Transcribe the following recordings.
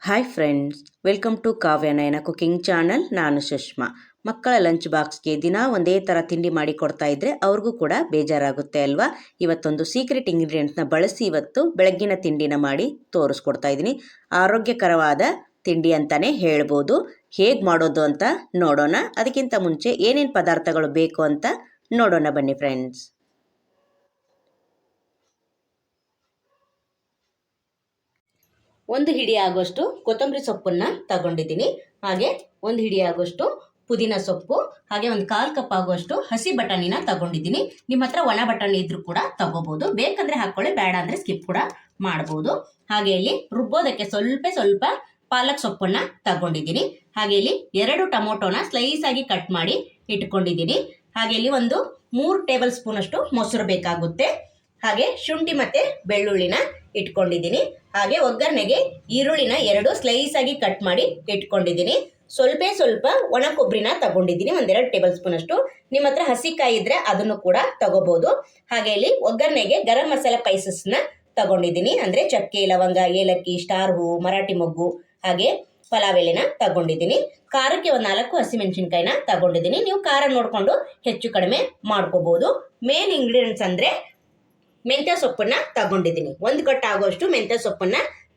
Hi friends, welcome to Kavya Nayana cooking channel. ನಾನು ಸುಷ್ಮಾ. ಮಕ್ಕಳ lunch ಬಾಕ್ಸ್ಗೆ ದಿನ ಒಂದೇ ಥರ ತಿಂಡಿ ಮಾಡಿ ಕೊಡ್ತಾ ಇದ್ದರೆ ಅವ್ರಿಗೂ ಕೂಡ ಬೇಜಾರಾಗುತ್ತೆ ಅಲ್ವಾ? ಇವತ್ತೊಂದು ಸೀಕ್ರೆಟ್ ಇಂಗ್ರೀಡಿಯೆಂಟ್ನ ಬಳಸಿ ಇವತ್ತು ಬೆಳಗ್ಗಿನ ತಿಂಡಿನ ಮಾಡಿ ತೋರಿಸ್ಕೊಡ್ತಾ ಇದ್ದೀನಿ. ಆರೋಗ್ಯಕರವಾದ ತಿಂಡಿ ಅಂತಲೇ ಹೇಳ್ಬೋದು. ಹೇಗೆ ಮಾಡೋದು ಅಂತ ನೋಡೋಣ. ಅದಕ್ಕಿಂತ ಮುಂಚೆ ಏನೇನು ಪದಾರ್ಥಗಳು ಬೇಕು ಅಂತ ನೋಡೋಣ ಬನ್ನಿ ಫ್ರೆಂಡ್ಸ್. ಒಂದು ಹಿಡಿ ಆಗುವಷ್ಟು ಕೊತ್ತಂಬರಿ ಸೊಪ್ಪನ್ನು ತಗೊಂಡಿದ್ದೀನಿ. ಹಾಗೆ ಒಂದು ಹಿಡಿ ಆಗುವಷ್ಟು ಪುದೀನ ಸೊಪ್ಪು, ಹಾಗೆ ಒಂದು 1/4 ಕಪ್ ಆಗುವಷ್ಟು ಹಸಿ ಬಟಾಣಿನ ತಗೊಂಡಿದ್ದೀನಿ. ನಿಮ್ಮ ಹತ್ರ ಒಣ ಬಟಾಣಿ ಇದ್ರೂ ಕೂಡ ತಗೋಬಹುದು. ಬೇಕಂದ್ರೆ ಹಾಕೊಳ್ಳಿ, ಬೇಡ ಅಂದರೆ ಸ್ಕಿಪ್ ಕೂಡ ಮಾಡ್ಬೋದು. ಹಾಗೆ ಇಲ್ಲಿ ರುಬ್ಬೋದಕ್ಕೆ ಸ್ವಲ್ಪ ಪಾಲಕ್ ಸೊಪ್ಪನ್ನ ತಗೊಂಡಿದ್ದೀನಿ. ಹಾಗೆ ಇಲ್ಲಿ 2 ಟೊಮೊಟೊನ ಸ್ಲೈಸ್ ಆಗಿ ಕಟ್ ಮಾಡಿ ಇಟ್ಕೊಂಡಿದ್ದೀನಿ. ಹಾಗೆ ಇಲ್ಲಿ ಒಂದು 3 ಟೇಬಲ್ ಸ್ಪೂನ್ ಅಷ್ಟು ಮೊಸರು ಬೇಕಾಗುತ್ತೆ. ಹಾಗೆ ಶುಂಠಿ ಮತ್ತೆ ಬೆಳ್ಳುಳ್ಳಿನ ಇಟ್ಕೊಂಡಿದ್ದೀನಿ. ಹಾಗೆ ಒಗ್ಗರಣೆಗೆ ಈರುಳ್ಳಿನ 2 ಸ್ಲೈಸ್ ಆಗಿ ಕಟ್ ಮಾಡಿ ಇಟ್ಕೊಂಡಿದ್ದೀನಿ. ಸ್ವಲ್ಪ ಒಣ ಕೊಬ್ಬರಿನ ತಗೊಂಡಿದ್ದೀನಿ, 1-2 ಟೇಬಲ್ ಸ್ಪೂನ್ ಅಷ್ಟು. ನಿಮ್ಮ ಹತ್ರ ಹಸಿಕಾಯಿ ಇದ್ರೆ ಅದನ್ನು ಕೂಡ ತಗೋಬಹುದು. ಹಾಗೆ ಇಲ್ಲಿ ಒಗ್ಗರಣೆಗೆ ಗರಂ ಮಸಾಲ ಸ್ಪೈಸಸ್ನ ತಗೊಂಡಿದ್ದೀನಿ. ಅಂದ್ರೆ ಚಕ್ಕೆ, ಲವಂಗ, ಏಲಕ್ಕಿ, ಸ್ಟಾರ್ ಹೂವು, ಮರಾಠಿ ಮೊಗ್ಗು, ಹಾಗೆ ಪಲಾವ್ ಎಲೆನ ತಗೊಂಡಿದ್ದೀನಿ. ಖಾರಕ್ಕೆ 4 ಹಸಿಮೆಣಸಿನ್ಕಾಯಿನ ತಗೊಂಡಿದ್ದೀನಿ. ನೀವು ಖಾರ ನೋಡ್ಕೊಂಡು ಹೆಚ್ಚು ಕಡಿಮೆ ಮಾಡ್ಕೋಬಹುದು. ಮೇನ್ ಇಂಗ್ರೀಡಿಯೆಂಟ್ಸ್ ಅಂದ್ರೆ ಮೆಂತ್ಯ ಸೊಪ್ಪನ್ನ ತಗೊಂಡಿದ್ದೀನಿ. 1 ಕಟ್ ಆಗುವಷ್ಟು ಮೆಂತ್ಯ ಸೊಪ್ಪನ್ನ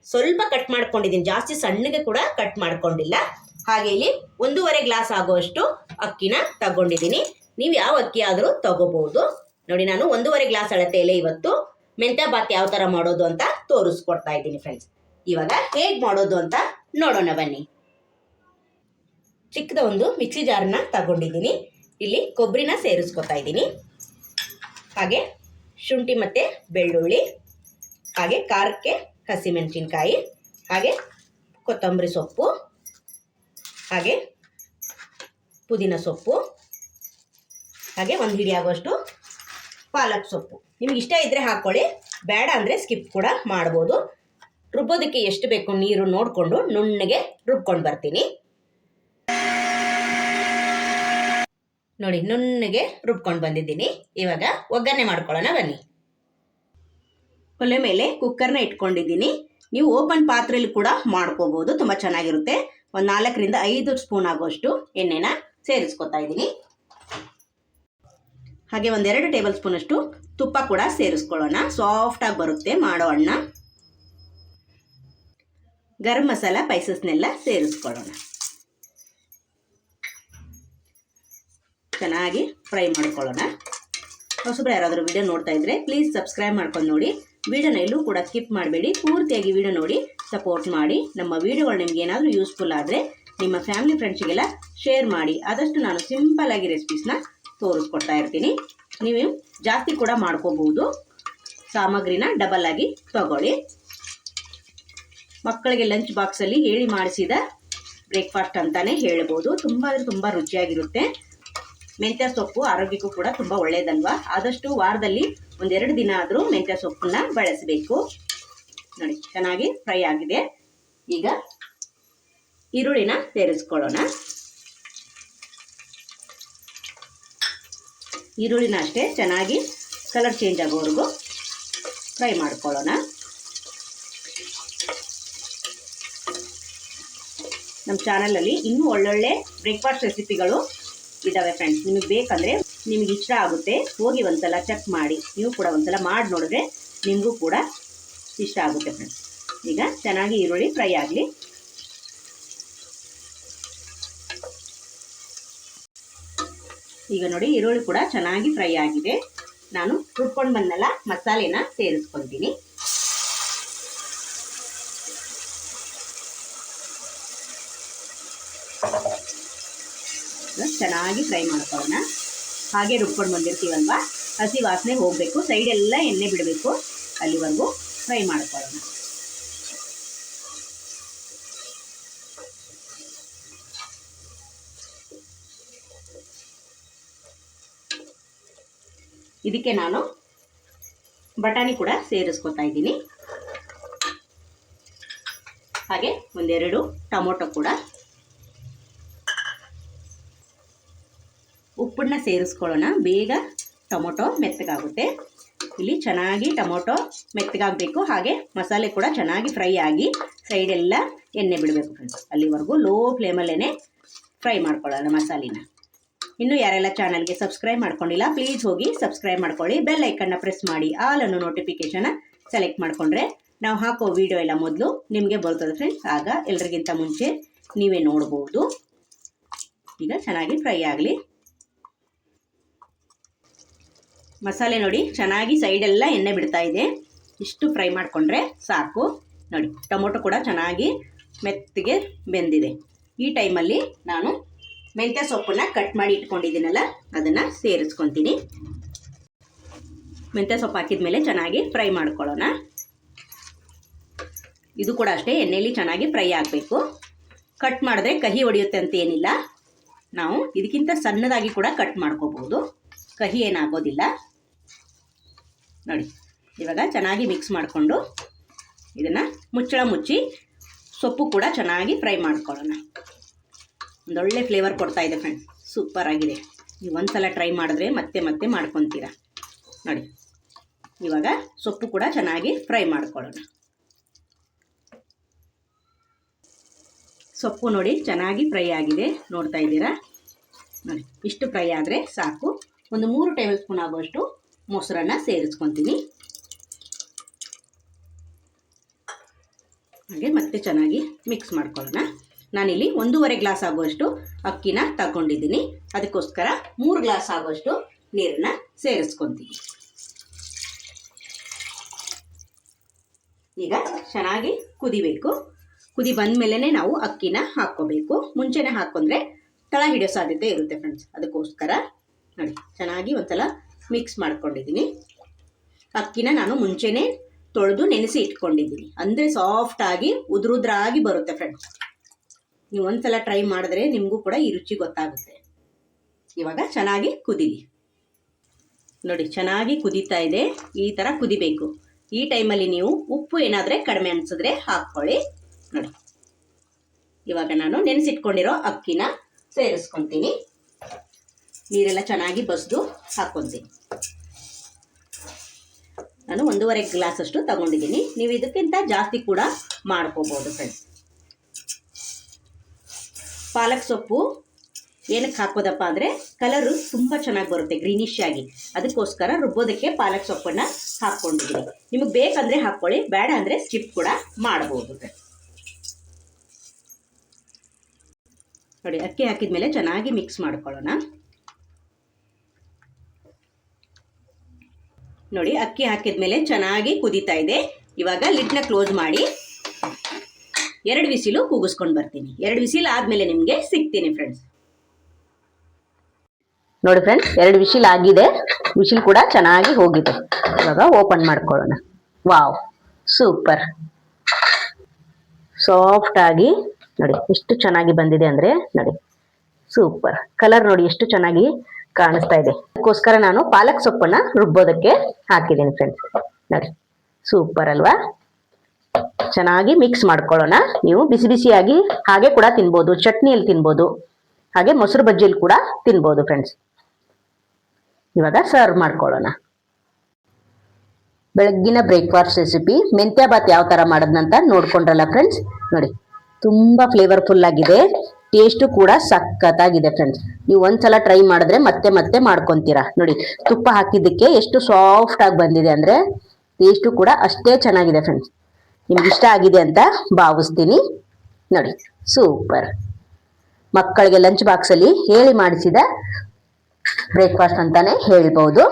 ಸ್ವಲ್ಪ ಕಟ್ ಮಾಡ್ಕೊಂಡಿದ್ದೀನಿ, ಜಾಸ್ತಿ ಸಣ್ಣಗೆ ಕೂಡ ಕಟ್ ಮಾಡ್ಕೊಂಡಿಲ್ಲ. ಹಾಗೆ ಇಲ್ಲಿ 1.5 ಗ್ಲಾಸ್ ಆಗುವಷ್ಟು ಅಕ್ಕಿನ ತಗೊಂಡಿದ್ದೀನಿ. ನೀವು ಯಾವ ಅಕ್ಕಿ ಆದರೂ ತಗೋಬಹುದು. ನೋಡಿ, ನಾನು 1.5 ಗ್ಲಾಸ್ ಅಳತೆಯಲ್ಲಿ ಇವತ್ತು ಮೆಂತ್ಯ ಬಾತ್ ಯಾವ ತರ ಮಾಡೋದು ಅಂತ ತೋರಿಸ್ಕೊಡ್ತಾ ಇದ್ದೀನಿ ಫ್ರೆಂಡ್ಸ್. ಇವಾಗ ಹೇಗೆ ಮಾಡೋದು ಅಂತ ನೋಡೋಣ ಬನ್ನಿ. ಚಿಕ್ಕದ ಒಂದು ಮಿಕ್ಸಿ ಜಾರ್ನ ತಗೊಂಡಿದ್ದೀನಿ. ಇಲ್ಲಿ ಕೊಬ್ಬರಿನ ಸೇರಿಸ್ಕೊತಾ ಇದ್ದೀನಿ. ಹಾಗೆ ಶುಂಠಿ ಮತ್ತು ಬೆಳ್ಳುಳ್ಳಿ, ಹಾಗೆ ಖಾರಕ್ಕೆ ಹಸಿಮೆಣಸಿನ್ಕಾಯಿ, ಹಾಗೆ ಕೊತ್ತಂಬರಿ ಸೊಪ್ಪು, ಹಾಗೆ ಪುದೀನ ಸೊಪ್ಪು, ಹಾಗೆ 1 ಹಿಡಿ ಆಗುವಷ್ಟು ಪಾಲಕ್ ಸೊಪ್ಪು. ನಿಮ್ಗೆ ಇಷ್ಟ ಇದ್ದರೆ ಹಾಕ್ಕೊಳ್ಳಿ, ಬೇಡ ಅಂದರೆ ಸ್ಕಿಪ್ ಕೂಡ ಮಾಡ್ಬೋದು. ರುಬ್ಬೋದಕ್ಕೆ ಎಷ್ಟು ಬೇಕು ನೀರು ನೋಡಿಕೊಂಡು ನುಣ್ಣಗೆ ರುಬ್ಕೊಂಡು ಬರ್ತೀನಿ. ನೋಡಿ, ನುಣ್ಣಗೆ ರುಬ್ಕೊಂಡು ಬಂದಿದ್ದೀನಿ. ಇವಾಗ ಒಗ್ಗರಣೆ ಮಾಡ್ಕೊಳ್ಳೋಣ ಬನ್ನಿ. ಒಲೆ ಮೇಲೆ ಕುಕ್ಕರ್ನ ಇಟ್ಕೊಂಡಿದ್ದೀನಿ. ನೀವು ಓಪನ್ ಪಾತ್ರೆಯಲ್ಲಿ ಕೂಡ ಮಾಡ್ಕೋಬಹುದು, ತುಂಬ ಚೆನ್ನಾಗಿರುತ್ತೆ. ಒಂದು 4-5 ಸ್ಪೂನ್ ಆಗುವಷ್ಟು ಎಣ್ಣೆನ ಸೇರಿಸ್ಕೊತಾ ಇದ್ದೀನಿ. ಹಾಗೆ 1-2 ಟೇಬಲ್ ಸ್ಪೂನ್ ಅಷ್ಟು ತುಪ್ಪ ಕೂಡ ಸೇರಿಸ್ಕೊಳ್ಳೋಣ, ಸಾಫ್ಟಾಗಿ ಬರುತ್ತೆ ಮಾಡೋ ಅಣ್ಣ. ಗರಂ ಮಸಾಲ ಸ್ಪೈಸಸ್ನೆಲ್ಲ ಸೇರಿಸ್ಕೊಳ್ಳೋಣ. ಚೆನ್ನಾಗಿ ಫ್ರೈ ಮಾಡ್ಕೊಳ್ಳೋಣ. ಹೊಸಬ್ರು ಯಾರಾದರೂ ವಿಡಿಯೋ ನೋಡ್ತಾ ಇದ್ರೆ ಪ್ಲೀಸ್ ಸಬ್ಸ್ಕ್ರೈಬ್ ಮಾಡ್ಕೊಂಡು ನೋಡಿ. ವಿಡಿಯೋನ ಎಲ್ಲೂ ಕೂಡ ಸ್ಕಿಪ್ ಮಾಡಬೇಡಿ, ಪೂರ್ತಿಯಾಗಿ ವಿಡಿಯೋ ನೋಡಿ ಸಪೋರ್ಟ್ ಮಾಡಿ. ನಮ್ಮ ವಿಡಿಯೋಗಳು ನಿಮ್ಗೆ ಏನಾದರೂ ಯೂಸ್ಫುಲ್ ಆದರೆ ನಿಮ್ಮ ಫ್ಯಾಮಿಲಿ ಫ್ರೆಂಡ್ಸ್ಗೆಲ್ಲ ಶೇರ್ ಮಾಡಿ. ಆದಷ್ಟು ನಾನು ಸಿಂಪಲ್ ಆಗಿ ರೆಸಿಪೀಸ್ನ ತೋರಿಸ್ಕೊಡ್ತಾ ಇರ್ತೀನಿ. ನೀವು ಜಾಸ್ತಿ ಕೂಡ ಮಾಡ್ಕೋಬಹುದು. ಸಾಮಗ್ರಿನ ಡಬಲ್ ಆಗಿ ತಗೊಳ್ಳಿ. ಮಕ್ಕಳಿಗೆ ಲಂಚ್ ಬಾಕ್ಸಲ್ಲಿ ಹೇಳಿ ಮಾಡಿಸಿದ ಬ್ರೇಕ್ಫಾಸ್ಟ್ ಅಂತಾನೆ ಹೇಳ್ಬೋದು. ತುಂಬ ಅಂದರೆ ತುಂಬ ರುಚಿಯಾಗಿರುತ್ತೆ. ಮೆಂತ್ಯ ಸೊಪ್ಪು ಆರೋಗ್ಯಕ್ಕೂ ಕೂಡ ತುಂಬ ಒಳ್ಳೆಯದಲ್ವಾ? ಆದಷ್ಟು ವಾರದಲ್ಲಿ 1-2 ದಿನ ಆದರೂ ಮೆಂತ್ಯ ಸೊಪ್ಪನ್ನ ಬಳಸಬೇಕು. ನೋಡಿ, ಚೆನ್ನಾಗಿ ಫ್ರೈ ಆಗಿದೆ. ಈಗ ಈರುಳ್ಳಿನ ಸೇರಿಸ್ಕೊಳ್ಳೋಣ. ಈರುಳ್ಳಿನ ಅಷ್ಟೇ ಚೆನ್ನಾಗಿ ಕಲರ್ ಚೇಂಜ್ ಆಗೋವರೆಗೂ ಫ್ರೈ ಮಾಡ್ಕೊಳ್ಳೋಣ. ನಮ್ಮ ಚಾನಲಲ್ಲಿ ಇನ್ನೂ ಒಳ್ಳೊಳ್ಳೆ ಬ್ರೇಕ್ಫಾಸ್ಟ್ ರೆಸಿಪಿಗಳು ಇದಾವೆ ಫ್ರೆಂಡ್ಸ್. ನಿಮಗೆ ಬೇಕಂದರೆ, ನಿಮಗೆ ಇಷ್ಟ ಆಗುತ್ತೆ, ಹೋಗಿ ಒಂದ್ಸಲ ಚೆಕ್ ಮಾಡಿ. ನೀವು ಕೂಡ ಒಂದ್ಸಲ ಮಾಡಿ ನೋಡಿದ್ರೆ ನಿಮಗೂ ಕೂಡ ಇಷ್ಟ ಆಗುತ್ತೆ ಫ್ರೆಂಡ್ಸ್. ಈಗ ಚೆನ್ನಾಗಿ ಈರುಳ್ಳಿ ಫ್ರೈ ಆಗಲಿ. ಈಗ ನೋಡಿ, ಈರುಳ್ಳಿ ಕೂಡ ಚೆನ್ನಾಗಿ ಫ್ರೈ ಆಗಿದೆ. ನಾನು ರುಬ್ಕೊಂಡು ಬಂದೆಲ್ಲ ಮಸಾಲೆನ ಸೇರಿಸ್ಕೊತೀನಿ. ಚೆನ್ನಾಗಿ ಫ್ರೈ ಮಾಡ್ಕೊಳ್ಳೋಣ. ಹಾಗೆ ರುಬ್ಕೊಂಡು ಬಂದಿರ್ತೀವಲ್ವಾ, ಹಸಿ ವಾಸನೆ ಹೋಗಬೇಕು, ಸೈಡೆಲ್ಲ ಎಣ್ಣೆ ಬಿಡಬೇಕು, ಅಲ್ಲಿವರೆಗೂ ಫ್ರೈ ಮಾಡ್ಕೊಳ್ಳೋಣ. ಇದಕ್ಕೆ ನಾನು ಬಟಾಣಿ ಕೂಡ ಸೇರಿಸ್ಕೊತಾ ಇದ್ದೀನಿ. ಹಾಗೆ 1-2 ಟೊಮೊಟೊ ಕೂಡ. ಉಪ್ಪನ್ನ ಸೇರಿಸ್ಕೊಳ್ಳೋಣ, ಬೇಗ ಟೊಮೊಟೊ ಮೆತ್ತಗಾಗುತ್ತೆ. ಇಲ್ಲಿ ಚೆನ್ನಾಗಿ ಟೊಮೊಟೊ ಮೆತ್ತಗಾಗಬೇಕು. ಹಾಗೆ ಮಸಾಲೆ ಕೂಡ ಚೆನ್ನಾಗಿ ಫ್ರೈ ಆಗಿ ಸೈಡೆಲ್ಲ ಎಣ್ಣೆ ಬಿಡಬೇಕು ಫ್ರೆಂಡ್ಸ್. ಅಲ್ಲಿವರೆಗೂ ಲೋ ಫ್ಲೇಮಲ್ಲೇ ಫ್ರೈ ಮಾಡ್ಕೊಳ್ಳೋಣ ಮಸಾಲಿನ. ಇನ್ನು ಯಾರೆಲ್ಲ ಚಾನಲ್ಗೆ ಸಬ್ಸ್ಕ್ರೈಬ್ ಮಾಡ್ಕೊಂಡಿಲ್ಲ ಪ್ಲೀಸ್ ಹೋಗಿ ಸಬ್ಸ್ಕ್ರೈಬ್ ಮಾಡ್ಕೊಳ್ಳಿ. ಬೆಲ್ ಐಕನ್ನ ಪ್ರೆಸ್ ಮಾಡಿ ಆಲ್ ಅನ್ನೋ ನೋಟಿಫಿಕೇಶನ್ ಸೆಲೆಕ್ಟ್ ಮಾಡಿಕೊಂಡ್ರೆ ನಾವು ಹಾಕೋ ವಿಡಿಯೋ ಎಲ್ಲ ಮೊದಲು ನಿಮಗೆ ಬರ್ತದೆ ಫ್ರೆಂಡ್ಸ್. ಆಗ ಎಲ್ರಿಗಿಂತ ಮುಂಚೆ ನೀವೇ ನೋಡ್ಬೋದು. ಈಗ ಚೆನ್ನಾಗಿ ಫ್ರೈ ಆಗಲಿ. ಮಸಾಲೆ ನೋಡಿ ಚೆನ್ನಾಗಿ ಸೈಡೆಲ್ಲ ಎಣ್ಣೆ ಬಿಡ್ತಾ ಇದೆ. ಇಷ್ಟು ಫ್ರೈ ಮಾಡಿಕೊಂಡ್ರೆ ಸಾಕು. ನೋಡಿ ಟೊಮೊಟೊ ಕೂಡ ಚೆನ್ನಾಗಿ ಮೆತ್ತಗೆ ಬೆಂದಿದೆ. ಈ ಟೈಮಲ್ಲಿ ನಾನು ಮೆಂತ್ಯ ಸೊಪ್ಪನ್ನು ಕಟ್ ಮಾಡಿ ಇಟ್ಕೊಂಡಿದ್ದೀನಲ್ಲ ಅದನ್ನು ಸೇರಿಸ್ಕೊತೀನಿ. ಮೆಂತ್ಯ ಸೊಪ್ಪು ಹಾಕಿದ ಮೇಲೆ ಚೆನ್ನಾಗಿ ಫ್ರೈ ಮಾಡ್ಕೊಳ್ಳೋಣ. ಇದು ಕೂಡ ಅಷ್ಟೇ ಎಣ್ಣೆಯಲ್ಲಿ ಚೆನ್ನಾಗಿ ಫ್ರೈ ಆಗಬೇಕು. ಕಟ್ ಮಾಡಿದ್ರೆ ಕಹಿ ಹೊಡೆಯುತ್ತೆ ಅಂತ ಏನಿಲ್ಲ. ನಾವು ಇದಕ್ಕಿಂತ ಸಣ್ಣದಾಗಿ ಕೂಡ ಕಟ್ ಮಾಡ್ಕೋಬಹುದು, ಕಹಿ ಏನಾಗೋದಿಲ್ಲ. ನೋಡಿ ಇವಾಗ ಚೆನ್ನಾಗಿ ಮಿಕ್ಸ್ ಮಾಡಿಕೊಂಡು ಇದನ್ನು ಮುಚ್ಚಳ ಮುಚ್ಚಿ ಸೊಪ್ಪು ಕೂಡ ಚೆನ್ನಾಗಿ ಫ್ರೈ ಮಾಡ್ಕೊಳ್ಳೋಣ. ಒಂದೊಳ್ಳೆ ಫ್ಲೇವರ್ ಕೊಡ್ತಾ ಇದೆ ಫ್ರೆಂಡ್ಸ್, ಸೂಪರ್ ಆಗಿದೆ. ನೀವು ಒಂದ್ಸಲ ಟ್ರೈ ಮಾಡಿದ್ರೆ ಮತ್ತೆ ಮತ್ತೆ ಮಾಡ್ಕೊತೀರಾ. ನೋಡಿ ಇವಾಗ ಸೊಪ್ಪು ಕೂಡ ಚೆನ್ನಾಗಿ ಫ್ರೈ ಮಾಡ್ಕೊಳ್ಳೋಣ. ಸೊಪ್ಪು ನೋಡಿ ಚೆನ್ನಾಗಿ ಫ್ರೈ ಆಗಿದೆ, ನೋಡ್ತಾ ಇದ್ದೀರಾ. ನೋಡಿ ಇಷ್ಟು ಫ್ರೈ ಆದರೆ ಸಾಕು. ಒಂದು 3 ಟೇಬಲ್ ಸ್ಪೂನ್ ಆಗುವಷ್ಟು ಮೊಸರನ್ನು ಸೇರಿಸ್ಕೊತೀನಿ. ಹಾಗೆ ಮತ್ತೆ ಚೆನ್ನಾಗಿ ಮಿಕ್ಸ್ ಮಾಡ್ಕೊಳ್ಳೋಣ. ನಾನಿಲ್ಲಿ 1.5 ಗ್ಲಾಸ್ ಆಗುವಷ್ಟು ಅಕ್ಕಿನ ತಗೊಂಡಿದ್ದೀನಿ. ಅದಕ್ಕೋಸ್ಕರ 3 ಗ್ಲಾಸ್ ಆಗುವಷ್ಟು ನೀರನ್ನ ಸೇರಿಸ್ಕೊತೀನಿ. ಈಗ ಚೆನ್ನಾಗಿ ಕುದಿಬೇಕು. ಕುದಿ ಬಂದ ಮೇಲೆ ನಾವು ಅಕ್ಕಿನ ಹಾಕ್ಕೋಬೇಕು. ಮುಂಚೆನೇ ಹಾಕೊಂಡ್ರೆ ತಳ ಹಿಡಿಯೋ ಸಾಧ್ಯತೆ ಇರುತ್ತೆ ಫ್ರೆಂಡ್ಸ್. ಅದಕ್ಕೋಸ್ಕರ ನೋಡಿ ಚೆನ್ನಾಗಿ ಒಂದ್ಸಲ ಮಿಕ್ಸ್ ಮಾಡ್ಕೊಂಡಿದ್ದೀನಿ. ಅಕ್ಕಿನ ನಾನು ಮುಂಚೆನೇ ತೊಳೆದು ನೆನೆಸಿ ಇಟ್ಕೊಂಡಿದ್ದೀನಿ. ಅಂದರೆ ಸಾಫ್ಟಾಗಿ ಉದುರುದ್ರಾಗಿ ಬರುತ್ತೆ ಫ್ರೆಂಡ್ಸ್. ನೀವು ಒಂದ್ಸಲ ಟ್ರೈ ಮಾಡಿದ್ರೆ ನಿಮಗೂ ಕೂಡ ಈ ರುಚಿ ಗೊತ್ತಾಗುತ್ತೆ. ಇವಾಗ ಚೆನ್ನಾಗಿ ಕುದೀಲಿ. ನೋಡಿ ಚೆನ್ನಾಗಿ ಕುದೀತಾ ಇದೆ. ಈ ಥರ ಕುದಿಬೇಕು. ಈ ಟೈಮಲ್ಲಿ ನೀವು ಉಪ್ಪು ಏನಾದರೆ ಕಡಿಮೆ ಅನಿಸಿದ್ರೆ ಹಾಕ್ಕೊಳ್ಳಿ. ನೋಡಿ ಇವಾಗ ನಾನು ನೆನೆಸಿಟ್ಕೊಂಡಿರೋ ಅಕ್ಕಿನ ಸೇರಿಸ್ಕೊತೀನಿ. ನೀರೆಲ್ಲ ಚೆನ್ನಾಗಿ ಬಸಿದು ಹಾಕ್ಕೊತೀನಿ. ನಾನು 1.5 ಗ್ಲಾಸ್ ಅಷ್ಟು ತಗೊಂಡಿದ್ದೀನಿ. ನೀವು ಇದಕ್ಕಿಂತ ಜಾಸ್ತಿ ಕೂಡ ಮಾಡ್ಕೋಬೋದು ಫ್ರೆಂಡ್ಸ್. ಪಾಲಕ್ ಸೊಪ್ಪು ಏನಕ್ಕೆ ಹಾಕೋದಪ್ಪ ಅಂದರೆ ಕಲರು ತುಂಬ ಚೆನ್ನಾಗಿ ಬರುತ್ತೆ, ಗ್ರೀನಿಶ್ ಆಗಿ. ಅದಕ್ಕೋಸ್ಕರ ರುಬ್ಬೋದಕ್ಕೆ ಪಾಲಕ್ ಸೊಪ್ಪನ್ನು ಹಾಕ್ಕೊಂಡಿದ್ದೀನಿ. ನಿಮಗೆ ಬೇಕಂದರೆ ಹಾಕ್ಕೊಳ್ಳಿ, ಬೇಡ ಅಂದರೆ ಸ್ಕಿಪ್ ಕೂಡ ಮಾಡ್ಬೋದು. ನೋಡಿ ಅಕ್ಕಿ ಹಾಕಿದ ಮೇಲೆ ಚೆನ್ನಾಗಿ ಮಿಕ್ಸ್ ಮಾಡ್ಕೊಳ್ಳೋಣ. ನೋಡಿ ಅಕ್ಕಿ ಹಾಕಿದ ಮೇಲೆ ಚೆನ್ನಾಗಿ ಕುದೀತಾ ಇದೆ. ಇವಾಗ ಲಿಡ್ನ ಕ್ಲೋಸ್ ಮಾಡಿ 2 ವಿಸಿಲು ಕೂಗಿಸ್ಕೊಂಡು ಬರ್ತೀನಿ. 2 ವಿಸಿಲ್ ಆದಮೇಲೆ ನಿಮಗೆ ಸಿಗ್ತೀನಿ ಫ್ರೆಂಡ್ಸ್. ನೋಡಿ ಫ್ರೆಂಡ್ಸ್ 2 ವಿಸಿಲ್ ಆಗಿದೆ. ವಿಸಿಲ್ ಕೂಡ ಚೆನ್ನಾಗಿ ಹೋಗಿದೆ. ಇವಾಗ ಓಪನ್ ಮಾಡ್ಕೊಳ್ಳೋಣ. ವಾವ್ ಸೂಪರ್ ಸಾಫ್ಟ್ ಆಗಿ ನೋಡಿ ಎಷ್ಟು ಚೆನ್ನಾಗಿ ಬಂದಿದೆ ಅಂದರೆ ನೋಡಿ ಸೂಪರ್. ಕಲರ್ ನೋಡಿ ಎಷ್ಟು ಚೆನ್ನಾಗಿ ಕಾಣಿಸ್ತಾ ಇದೆ. ಅದಕ್ಕೋಸ್ಕರ ನಾನು ಪಾಲಕ್ ಸೊಪ್ಪನ್ನ ರುಬ್ಬೋದಕ್ಕೆ ಹಾಕಿದ್ದೀನಿ ಫ್ರೆಂಡ್ಸ್. ನೋಡಿ ಸೂಪರ್ ಅಲ್ವಾ. ಚೆನ್ನಾಗಿ ಮಿಕ್ಸ್ ಮಾಡ್ಕೊಳ್ಳೋಣ. ನೀವು ಬಿಸಿ ಬಿಸಿಯಾಗಿ ಹಾಗೆ ಕೂಡ ತಿನ್ಬೋದು, ಚಟ್ನಿಯಲ್ಲಿ ತಿನ್ಬೋದು, ಹಾಗೆ ಮೊಸರು ಬಜ್ಜಿಯಲ್ಲಿ ಕೂಡ ತಿನ್ಬೋದು ಫ್ರೆಂಡ್ಸ್. ಇವಾಗ ಸರ್ವ್ ಮಾಡ್ಕೊಳ್ಳೋಣ. ಬೆಳಗ್ಗಿನ ಬ್ರೇಕ್ಫಾಸ್ಟ್ ರೆಸಿಪಿ ಮೆಂತ್ಯ ಬಾತ್ ಯಾವ ಥರ ಮಾಡೋದಂತ ನೋಡ್ಕೊಂಡ್ರಲ್ಲ ಫ್ರೆಂಡ್ಸ್. ನೋಡಿ ತುಂಬ ಫ್ಲೇವರ್ಫುಲ್ ಆಗಿದೆ, ಟೇಸ್ಟು ಕೂಡ ಸಖತ್ತಾಗಿದೆ ಫ್ರೆಂಡ್ಸ್. ನೀವು ಒಂದ್ಸಲ ಟ್ರೈ ಮಾಡಿದ್ರೆ ಮತ್ತೆ ಮತ್ತೆ ಮಾಡ್ಕೊತೀರಾ. ನೋಡಿ ತುಪ್ಪ ಹಾಕಿದ್ದಕ್ಕೆ ಎಷ್ಟು ಸಾಫ್ಟ್ ಆಗಿ ಬಂದಿದೆ ಅಂದರೆ ಟೇಸ್ಟು ಕೂಡ ಅಷ್ಟೇ ಚೆನ್ನಾಗಿದೆ ಫ್ರೆಂಡ್ಸ್. ನಿಮ್ಗೆ ಇಷ್ಟ ಆಗಿದೆ ಅಂತ ಭಾವಿಸ್ತೀನಿ. ನೋಡಿ ಸೂಪರ್. ಮಕ್ಕಳಿಗೆ ಲಂಚ್ ಬಾಕ್ಸಲ್ಲಿ ಹೇಳಿ ಮಾಡಿಸಿದ ಬ್ರೇಕ್ಫಾಸ್ಟ್ ಅಂತಾನೆ ಹೇಳ್ಬೋದು.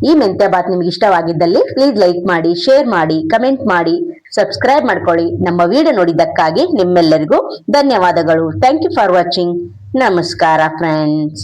ಈ ಮೆಂತ್ಯ ಬಾತ್ ನಿಮ್ಗೆ ಇಷ್ಟವಾಗಿದ್ದಲ್ಲಿ ಪ್ಲೀಸ್ ಲೈಕ್ ಮಾಡಿ, ಶೇರ್ ಮಾಡಿ, ಕಮೆಂಟ್ ಮಾಡಿ, ಸಬ್ಸ್ಕ್ರೈಬ್ ಮಾಡ್ಕೊಳ್ಳಿ. ನಮ್ಮ ವಿಡಿಯೋ ನೋಡಿದ್ದಕ್ಕಾಗಿ ನಿಮ್ಮೆಲ್ಲರಿಗೂ ಧನ್ಯವಾದಗಳು. Thank you for watching. ನಮಸ್ಕಾರ ಫ್ರೆಂಡ್ಸ್.